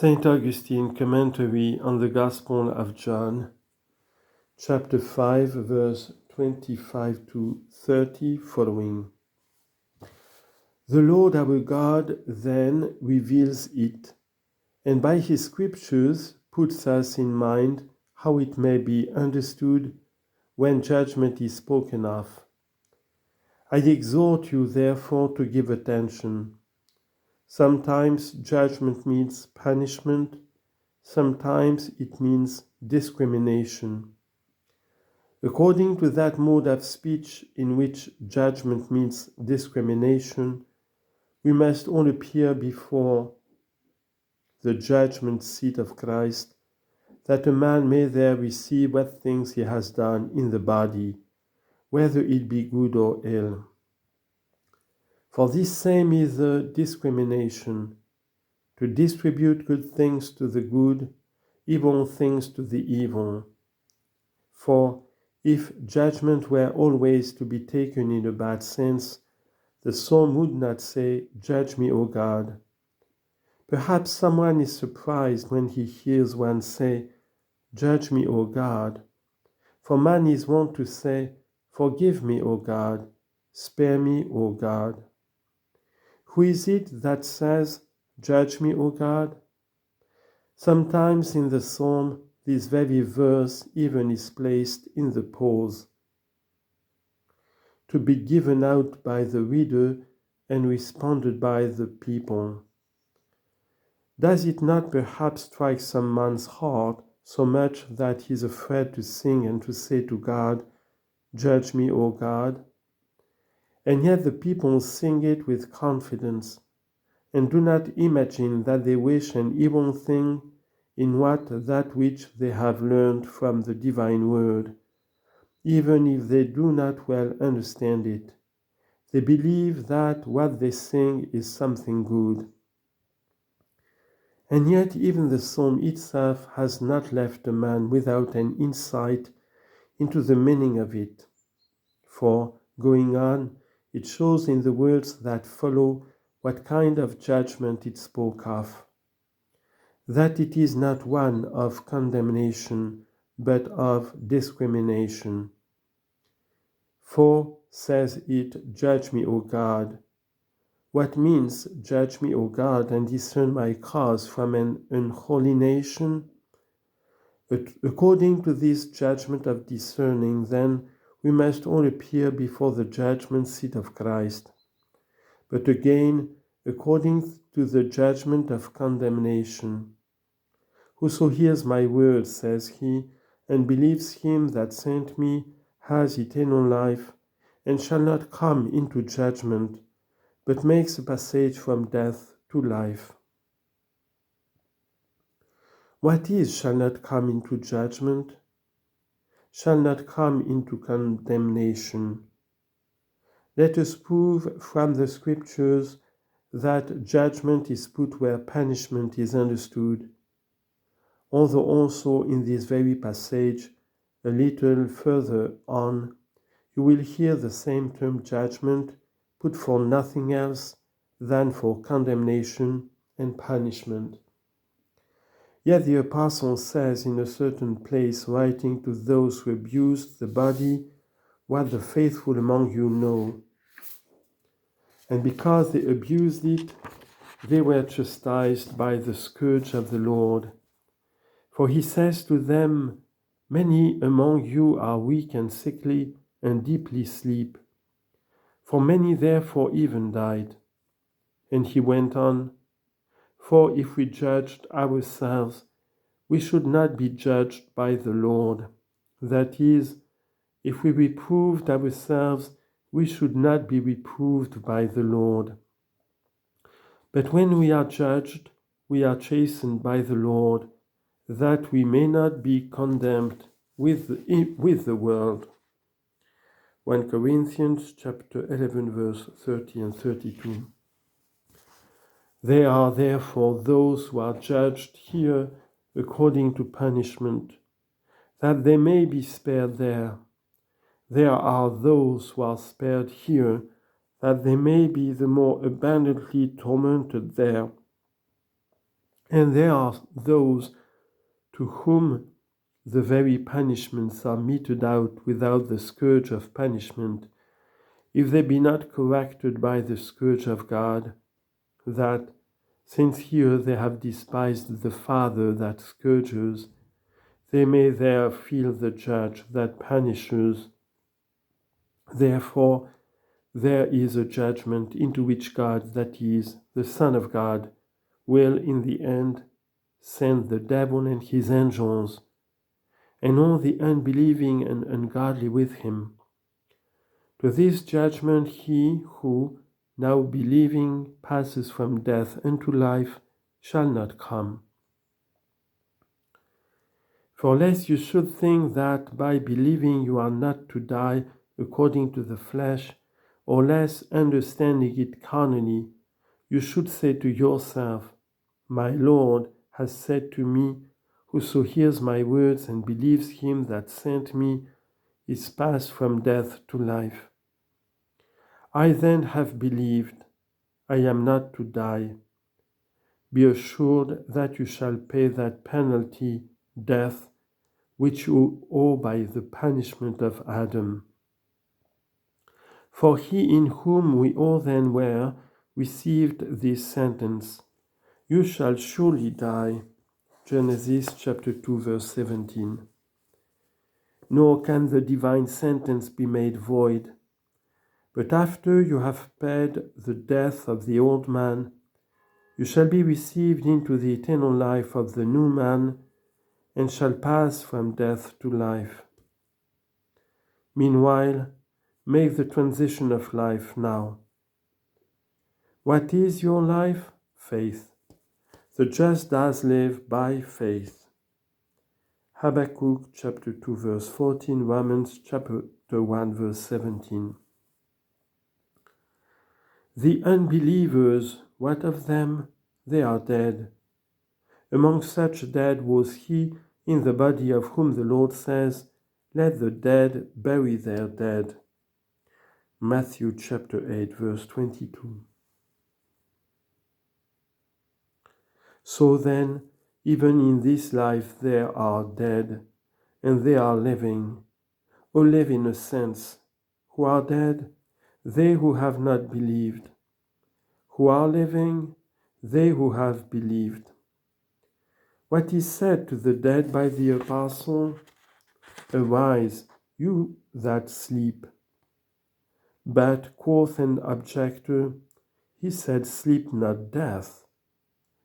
St. Augustine Commentary on the Gospel of John, chapter 5, verse 25 to 30 following. The Lord our God then reveals it, and by his scriptures puts us in mind how it may be understood when judgment is spoken of. I exhort you therefore to give attention. Sometimes judgment means punishment, sometimes it means discrimination. According to that mode of speech in which judgment means discrimination, we must all appear before the judgment seat of Christ, that a man may there receive what things he has done in the body, whether it be good or ill. For this same is a discrimination, to distribute good things to the good, evil things to the evil. For if judgment were always to be taken in a bad sense, the psalm would not say, "Judge me, O God." Perhaps someone is surprised when he hears one say, "Judge me, O God." For man is wont to say, "Forgive me, O God, spare me, O God." Who is it that says, "Judge me, O God"? Sometimes in the psalm, this very verse even is placed in the pause, to be given out by the reader and responded by the people. Does it not perhaps strike some man's heart so much that he is afraid to sing and to say to God, "Judge me, O God"? And yet the people sing it with confidence, and do not imagine that they wish an evil thing in that which they have learned from the divine word, even if they do not well understand it. They believe that what they sing is something good. And yet even the psalm itself has not left a man without an insight into the meaning of it. For, going on, it shows in the words that follow what kind of judgment it spoke of. That it is not one of condemnation, but of discrimination. For, says it, "Judge me, O God." What means, "Judge me, O God, and discern my cause from an unholy nation"? According to this judgment of discerning, then, we must all appear before the judgment seat of Christ. But again, according to the judgment of condemnation. "Whoso hears my word," says he, "and believes him that sent me, has eternal life, and shall not come into judgment, but makes a passage from death to life." What is "shall not come into judgment"? Shall not come into condemnation. Let us prove from the scriptures that judgment is put where punishment is understood, although also in this very passage, a little further on, you will hear the same term judgment put for nothing else than for condemnation and punishment. Yet the Apostle says in a certain place, writing to those who abused the body, what the faithful among you know. And because they abused it, they were chastised by the scourge of the Lord. For he says to them, "Many among you are weak and sickly and deeply sleep. For many therefore even died." And he went on, "For if we judged ourselves, we should not be judged by the Lord. That is, if we reproved ourselves, we should not be reproved by the Lord. But when we are judged, we are chastened by the Lord, that we may not be condemned with the world." 1 Corinthians chapter 11, verse 30 and 32. There are therefore those who are judged here according to punishment, that they may be spared there. There are those who are spared here, that they may be the more abundantly tormented there. And there are those to whom the very punishments are meted out without the scourge of punishment, if they be not corrected by the scourge of God, that, since here they have despised the Father that scourges, they may there feel the judge that punishes. Therefore, there is a judgment into which God, that is, the Son of God, will in the end send the devil and his angels, and all the unbelieving and ungodly with him. To this judgment he who, now believing, passes from death unto life, shall not come. For lest you should think that by believing you are not to die according to the flesh, or less understanding it carnally, you should say to yourself, My Lord has said to me, Whoso hears my words and believes him that sent me is passed from death to life. I then have believed, I am not to die. Be assured that you shall pay that penalty, death, which you owe by the punishment of Adam. For he in whom we all then were received this sentence, You shall surely die. Genesis chapter 2 verse 17. Nor can the divine sentence be made void. But after you have paid the death of the old man, you shall be received into the eternal life of the new man, and shall pass from death to life. Meanwhile, make the transition of life now. What is your life? Faith. The just does live by faith. Habakkuk chapter 2 verse 14, Romans chapter 1 verse 17. The unbelievers, what of them? They are dead. Among such dead was he in the body of whom the Lord says, Let the dead bury their dead. Matthew chapter 8 verse 22. So then, even in this life there are dead, and they are living, or live in a sense. Who are dead? They who have not believed. Who are living? They who have believed. What is said to the dead by the apostle? Arise, you that sleep. But, quoth an objector, he said, Sleep not death.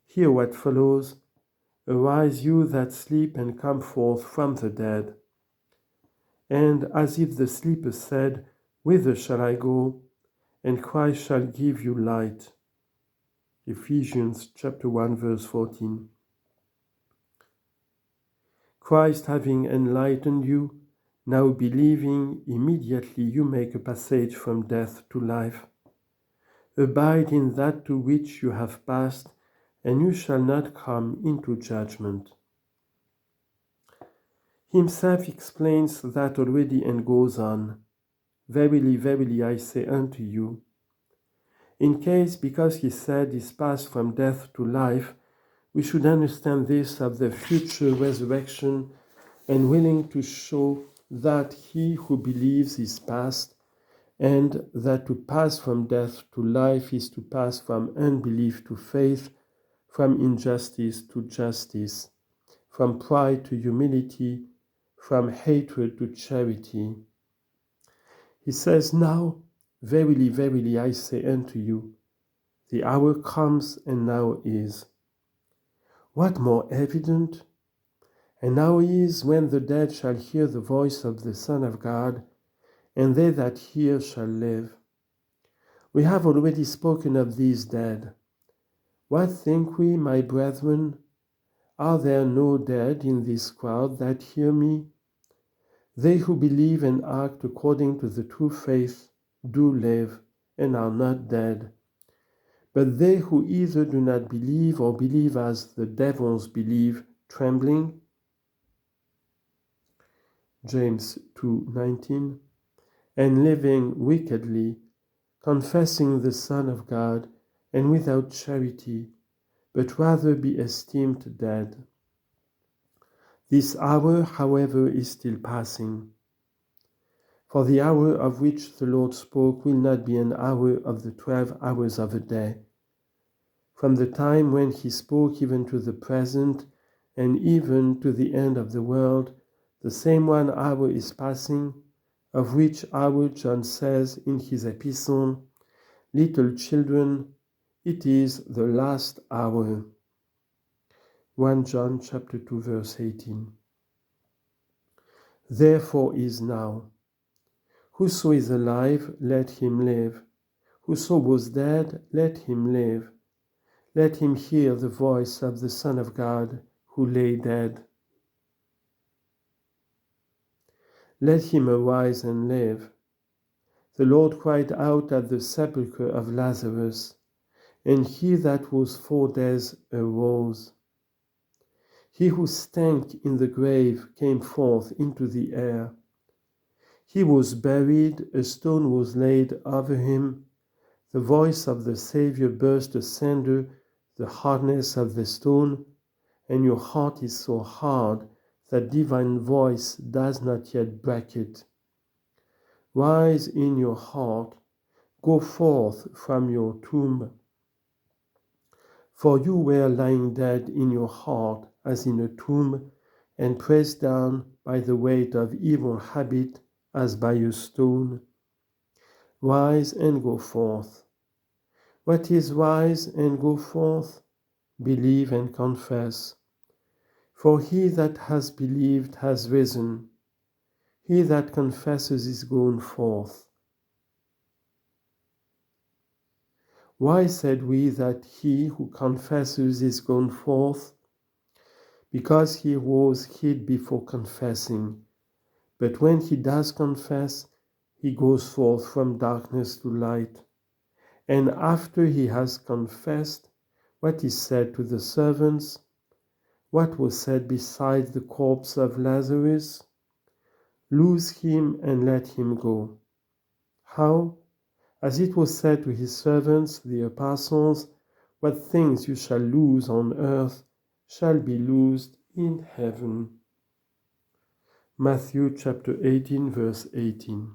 Hear what follows. Arise, you that sleep, and come forth from the dead. And as if the sleeper said, Whither shall I go? And Christ shall give you light. Ephesians chapter 1 verse 14. Christ having enlightened you, now believing, immediately you make a passage from death to life. Abide in that to which you have passed, and you shall not come into judgment. Himself explains that already and goes on. Verily, verily, I say unto you. In case, because he said is passed from death to life, we should understand this of the future resurrection, and willing to show that he who believes is passed, and that to pass from death to life is to pass from unbelief to faith, from injustice to justice, from pride to humility, from hatred to charity. He says, Now, verily, verily, I say unto you, the hour comes and now is. What more evident? And now is when the dead shall hear the voice of the Son of God, and they that hear shall live. We have already spoken of these dead. What think we, my brethren? Are there no dead in this crowd that hear me? They who believe and act according to the true faith do live and are not dead. But they who either do not believe or believe as the devils believe, trembling, James 2:19, and living wickedly, confessing the Son of God, and without charity, but rather be esteemed dead. This hour, however, is still passing. For the hour of which the Lord spoke will not be an hour of the 12 hours of a day. From the time when he spoke even to the present, and even to the end of the world, the same 1 hour is passing, of which hour John says in his epistle, "Little children, it is the last hour." 1 John chapter 2, verse 18. Therefore is now. Whoso is alive, let him live. Whoso was dead, let him live. Let him hear the voice of the Son of God, who lay dead. Let him arise and live. The Lord cried out at the sepulchre of Lazarus, and he that was 4 days arose. He who stank in the grave came forth into the air. He was buried, a stone was laid over him. The voice of the Saviour burst asunder the hardness of the stone, and your heart is so hard that divine voice does not yet break it. Rise in your heart, go forth from your tomb. For you were lying dead in your heart as in a tomb, and pressed down by the weight of evil habit as by a stone. Rise and go forth. What is rise and go forth? Believe and confess. For he that has believed has risen. He that confesses is gone forth. Why said we that he who confesses is gone forth? Because he was hid before confessing. But when he does confess, he goes forth from darkness to light. And after he has confessed, what is said to the servants? What was said beside the corpse of Lazarus? Loose him and let him go. How? As it was said to his servants, the apostles, what things you shall loose on earth shall be loosed in heaven. Matthew chapter 18, verse 18.